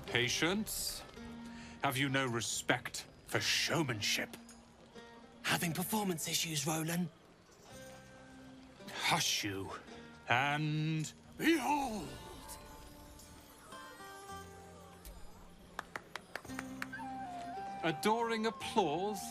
Patience? Have you no respect for showmanship? Having performance issues, Roland? Hush you, and behold! Adoring applause?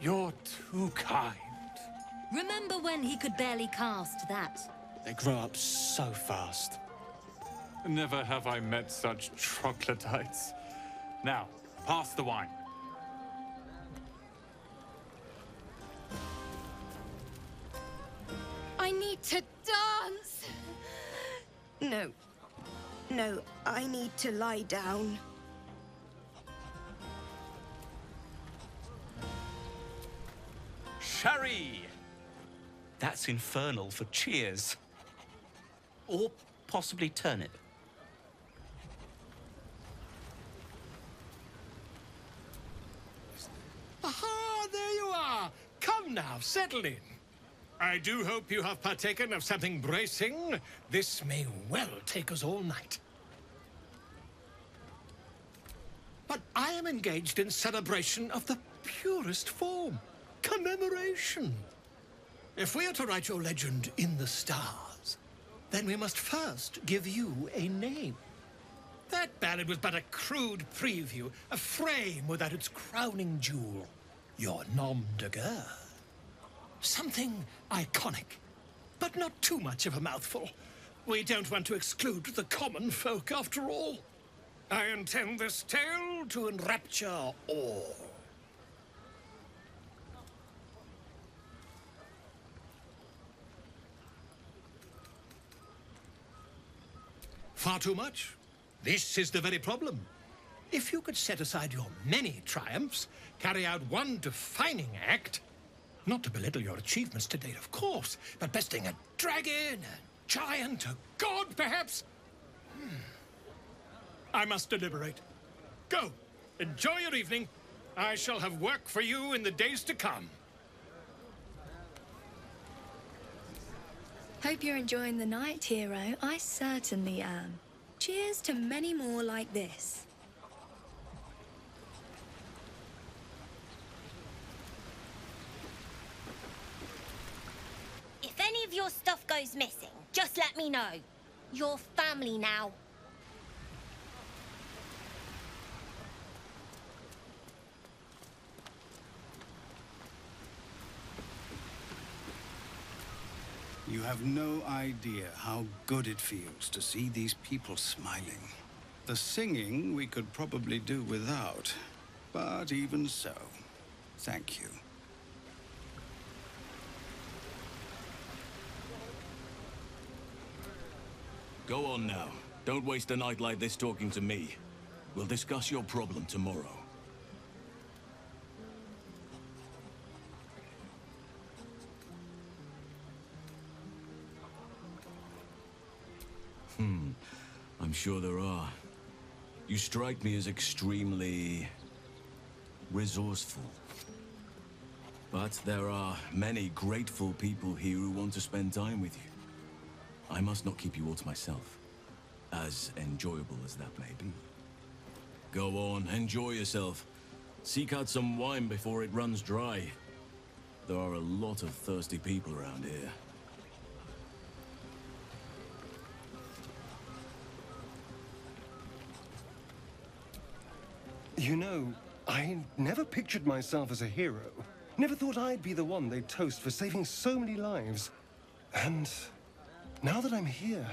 You're too kind. Remember when he could barely cast that? They grow up so fast. Never have I met such troglodytes. Now, pass the wine. I need to dance! No. No, I need to lie down. Sherry! That's infernal for cheers. Or possibly turnip. Aha, there you are. Come now, settle in. I do hope you have partaken of something bracing. This may well take us all night. But I am engaged in celebration of the purest form. Commemoration. If we are to write your legend in the stars, then we must first give you a name. That ballad was but a crude preview, a frame without its crowning jewel, your nom de guerre. Something iconic, but not too much of a mouthful. We don't want to exclude the common folk, after all. I intend this tale to enrapture all. Far too much? This is the very problem. If you could set aside your many triumphs, carry out one defining act, not to belittle your achievements to date, of course, but besting a dragon, a giant, a god, perhaps? I must deliberate. Go, enjoy your evening. I shall have work for you in the days to come. Hope you're enjoying the night, hero. I certainly am. Cheers to many more like this. If any of your stuff goes missing, just let me know. You're family now. You have no idea how good it feels to see these people smiling. The singing we could probably do without, but even so, thank you. Go on now. Don't waste a night like this talking to me. We'll discuss your problem tomorrow. I'm sure there are. You strike me as extremely resourceful. But there are many grateful people here who want to spend time with you. I must not keep you all to myself, as enjoyable as that may be. Go on, enjoy yourself. Seek out some wine before it runs dry. There are a lot of thirsty people around here. You know, I never pictured myself as a hero. Never thought I'd be the one they'd toast for saving so many lives. And now that I'm here...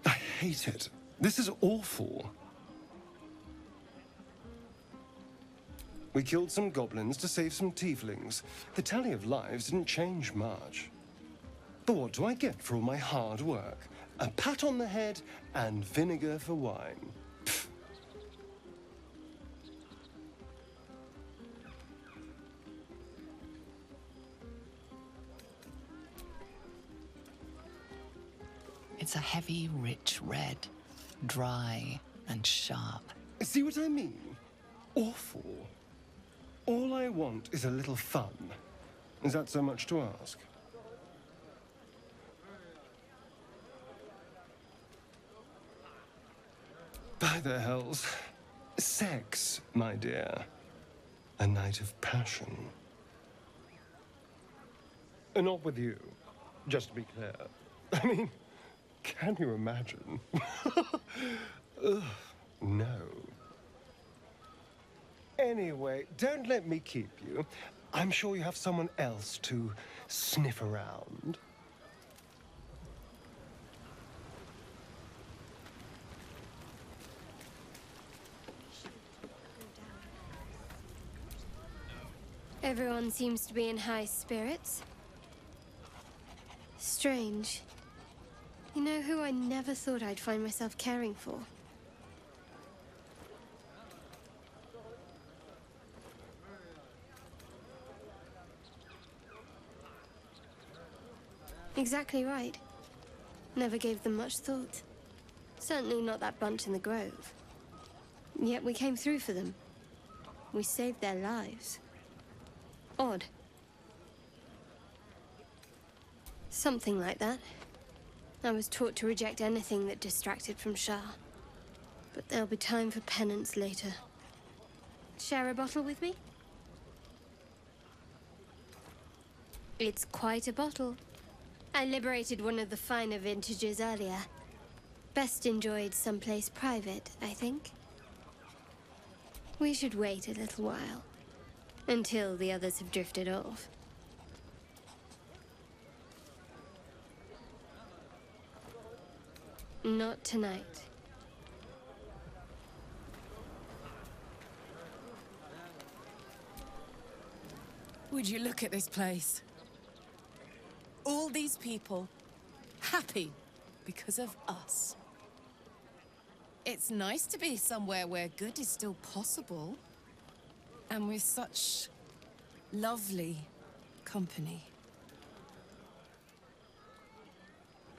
I hate it. This is awful. We killed some goblins to save some tieflings. The tally of lives didn't change much. But what do I get for all my hard work? A pat on the head and vinegar for wine. Pfft. It's a heavy, rich red, dry and sharp. See what I mean? Awful. All I want is a little fun. Is that so much to ask? the hells. Sex, my dear. A night of passion. Not with you, just to be clear. I mean, can you imagine? Ugh, no. Anyway, don't let me keep you. I'm sure you have someone else to sniff around. Everyone seems to be in high spirits. Strange. You know who I never thought I'd find myself caring for? Exactly right. Never gave them much thought. Certainly not that bunch in the grove. Yet we came through for them. We saved their lives. Odd. Something like that. I was taught to reject anything that distracted from Shah. But there'll be time for penance later. Share a bottle with me? It's quite a bottle. I liberated one of the finer vintages earlier. Best enjoyed someplace private, I think. We should wait a little while. Until the others have drifted off. Not tonight. Would you look at this place? All these people happy because of us. It's nice to be somewhere where good is still possible. And with such lovely company.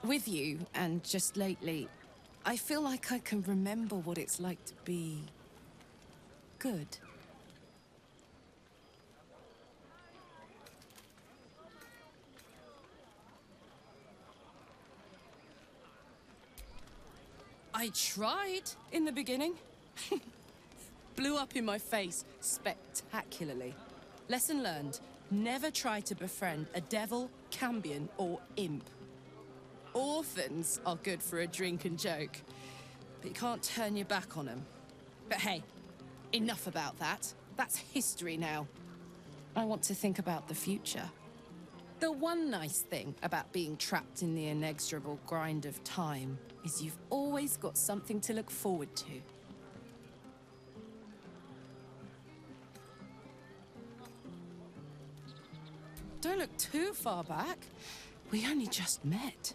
With you, and just lately, I feel like I can remember what it's like to be good. I tried in the beginning. Blew up in my face spectacularly. Lesson learned, never try to befriend a devil, cambion, or imp. Orphans are good for a drink and joke, but you can't turn your back on them. But hey, enough about that. That's history now. I want to think about the future. The one nice thing about being trapped in the inexorable grind of time is you've always got something to look forward to. Don't look too far back. We only just met.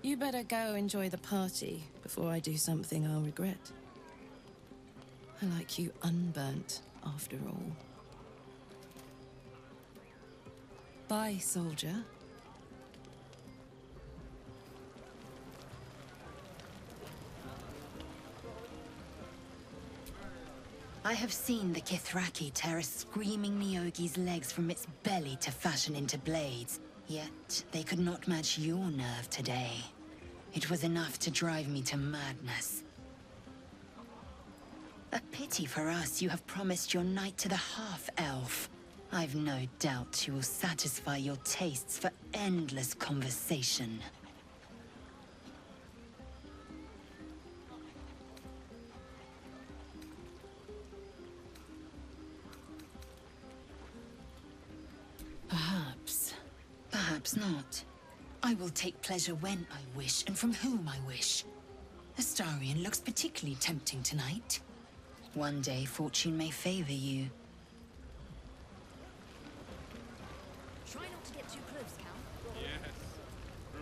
You better go enjoy the party before I do something I'll regret. I like you unburnt, after all. Bye, soldier. I have seen the Kithraki tear a screaming Neogi's legs from its belly to fashion into blades. Yet, they could not match your nerve today. It was enough to drive me to madness. A pity for us you have promised your knight to the half-elf. I've no doubt she will satisfy your tastes for endless conversation. Perhaps. Perhaps not. I will take pleasure when I wish, and from whom I wish. Astarion looks particularly tempting tonight. One day, fortune may favor you. Try not to get too close, Cal. Yes.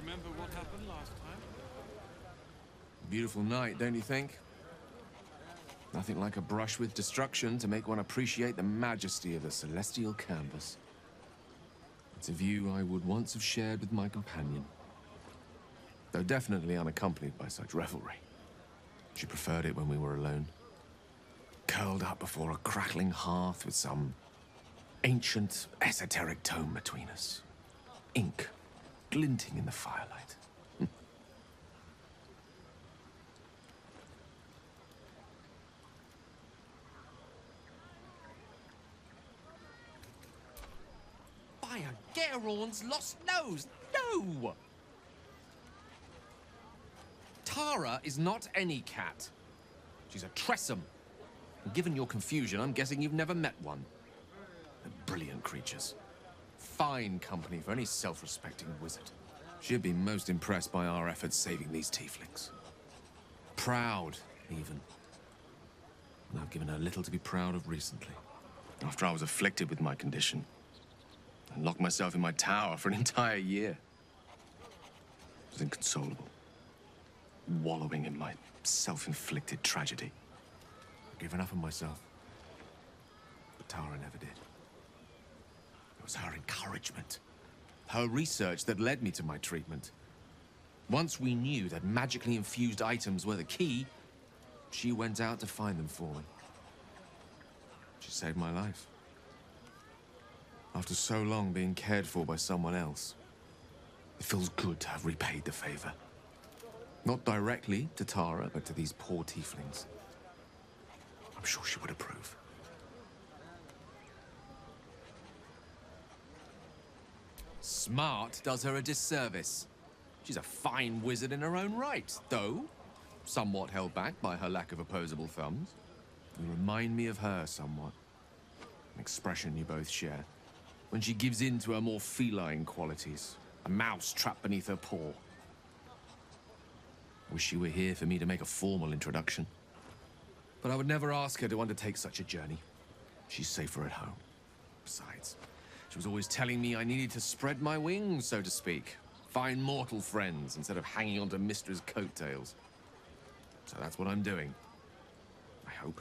Remember what happened last time? Beautiful night, don't you think? Nothing like a brush with destruction to make one appreciate the majesty of the celestial canvas. It's a view I would once have shared with my companion. Though definitely unaccompanied by such revelry. She preferred it when we were alone. Curled up before a crackling hearth with some ancient, esoteric tome between us. Ink glinting in the firelight. Geraorn's lost nose. No! Tara is not any cat. She's a Tressum. And given your confusion, I'm guessing you've never met one. They're brilliant creatures. Fine company for any self-respecting wizard. She'd be most impressed by our efforts saving these tieflings. Proud, even. And I've given her little to be proud of recently. After I was afflicted with my condition, and locked myself in my tower for an entire year. I was inconsolable, wallowing in my self-inflicted tragedy. I've given up on myself. But Tara never did. It was her encouragement, her research that led me to my treatment. Once we knew that magically infused items were the key, she went out to find them for me. She saved my life. After so long being cared for by someone else, it feels good to have repaid the favor. Not directly to Tara, but to these poor tieflings. I'm sure she would approve. Smart does her a disservice. She's a fine wizard in her own right, though somewhat held back by her lack of opposable thumbs. You remind me of her somewhat. An expression you both share. When she gives in to her more feline qualities. A mouse trapped beneath her paw. Wish she were here for me to make a formal introduction. But I would never ask her to undertake such a journey. She's safer at home. Besides, she was always telling me I needed to spread my wings, so to speak. Find mortal friends instead of hanging onto Mistra's coattails. So that's what I'm doing. I hope.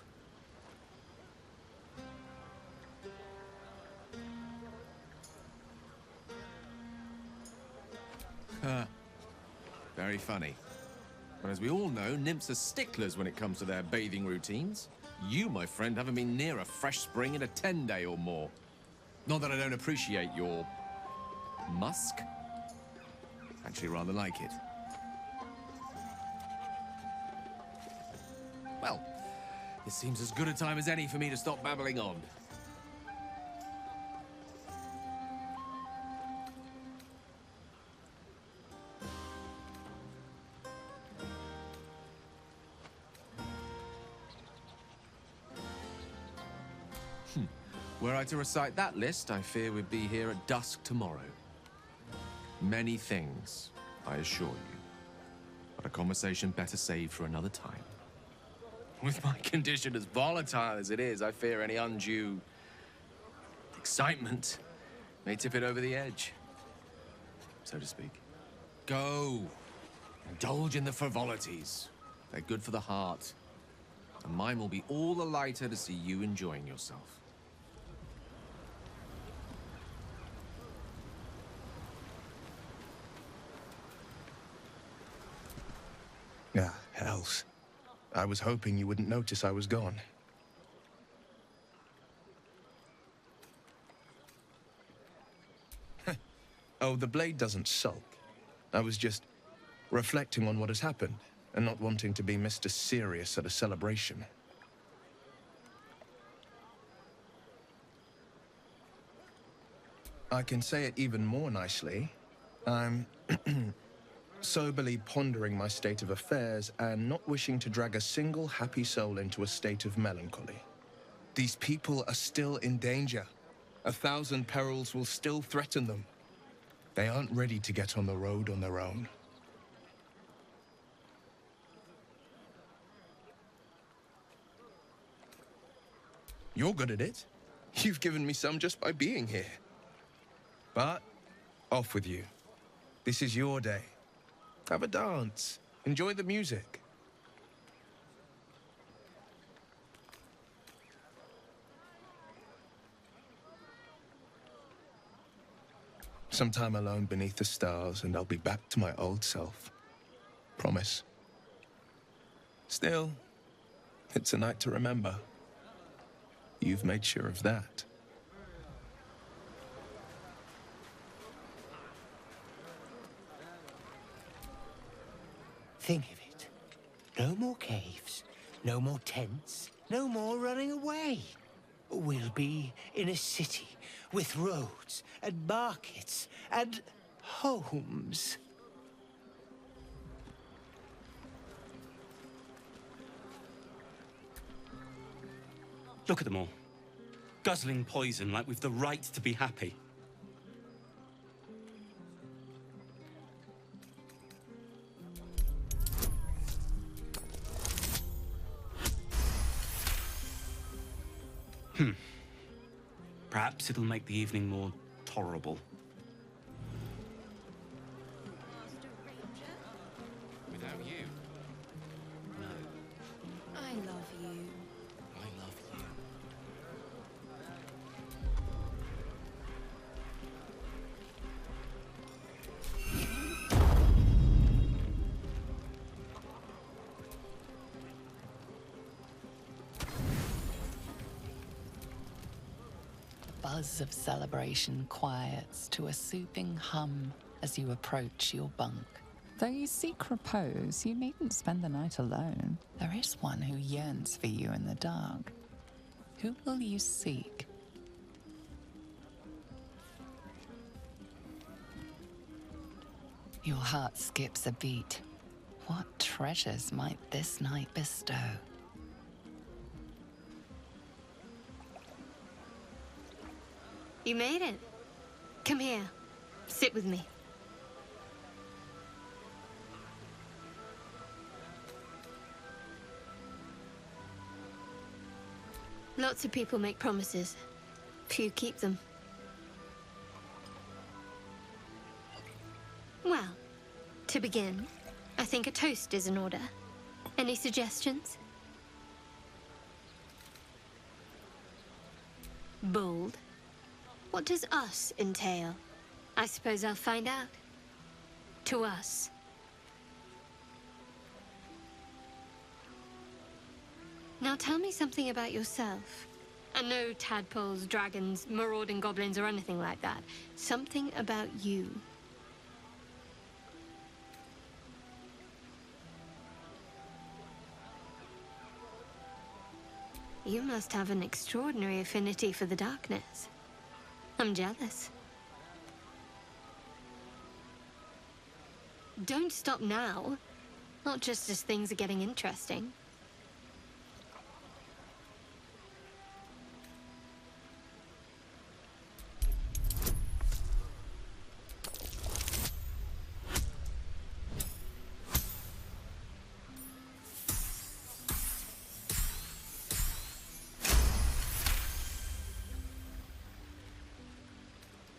Very funny. But as we all know, nymphs are sticklers when it comes to their bathing routines. You, my friend, haven't been near a fresh spring in a 10-day or more. Not that I don't appreciate your musk. Actually, rather like it. Well, it seems as good a time as any for me to stop babbling on. Were I to recite that list, I fear we'd be here at dusk tomorrow. Many things, I assure you. But a conversation better saved for another time. With my condition as volatile as it is, I fear any undue excitement may tip it over the edge, so to speak. Go. Indulge in the frivolities. They're good for the heart. And mine will be all the lighter to see you enjoying yourself. Ah, hells. I was hoping you wouldn't notice I was gone. Oh, the blade doesn't sulk. I was just reflecting on what has happened and not wanting to be Mr. Serious at a celebration. I can say it even more nicely. I'm soberly pondering my state of affairs and not wishing to drag a single happy soul into a state of melancholy. These people are still in danger. 1,000 perils will still threaten them. They aren't ready to get on the road on their own. You're good at it. You've given me some just by being here. But off with you. This is your day. Have a dance. Enjoy the music. Some time alone beneath the stars, and I'll be back to my old self. Promise. Still, it's a night to remember. You've made sure of that. Think of it. No more caves, no more tents, no more running away. We'll be in a city with roads and markets and homes. Look at them all. Guzzling poison like we've the right to be happy. Perhaps it'll make the evening more tolerable. Without you. No. I love you. I love you. Buzz of celebration quiets to a soothing hum as you approach your bunk. Though you seek repose, you needn't spend the night alone. There is one who yearns for you in the dark. Who will you seek? Your heart skips a beat. What treasures might this night bestow? You made it. Come here. Sit with me. Lots of people make promises. Few keep them. Well, to begin, I think a toast is in order. Any suggestions? Bold. What does us entail? I suppose I'll find out. To us. Now tell me something about yourself. And no tadpoles, dragons, marauding goblins, or anything like that. Something about you. You must have an extraordinary affinity for the darkness. I'm jealous. Don't stop now. Not just as things are getting interesting.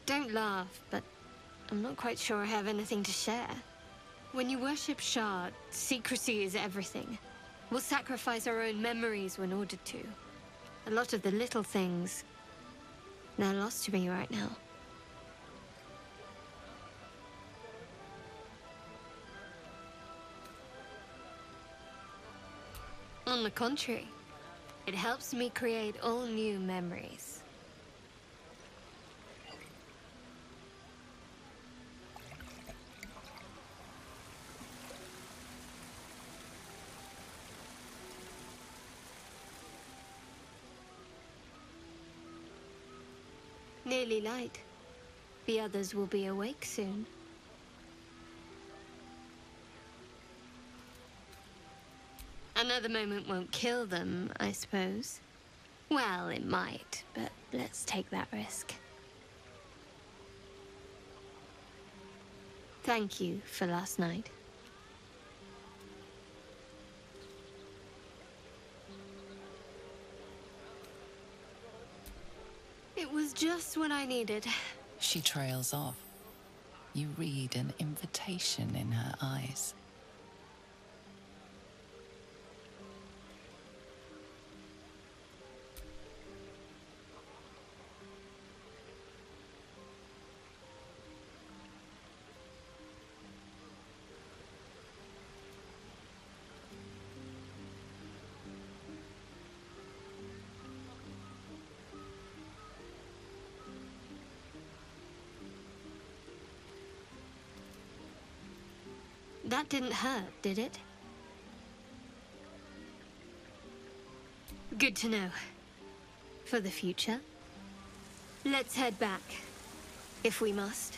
Don't laugh, but I'm not quite sure I have anything to share. When you worship Shard, secrecy is everything. We'll sacrifice our own memories when ordered to. A lot of the little things, they're lost to me right now. On the contrary, it helps me create all new memories. Nearly light. The others will be awake soon. Another moment won't kill them, I suppose. Well, it might, but let's take that risk. Thank you for last night. It was just what I needed. She trails off. You read an invitation in her eyes. That didn't hurt, did it? Good to know. for the future. Let's head back, if we must.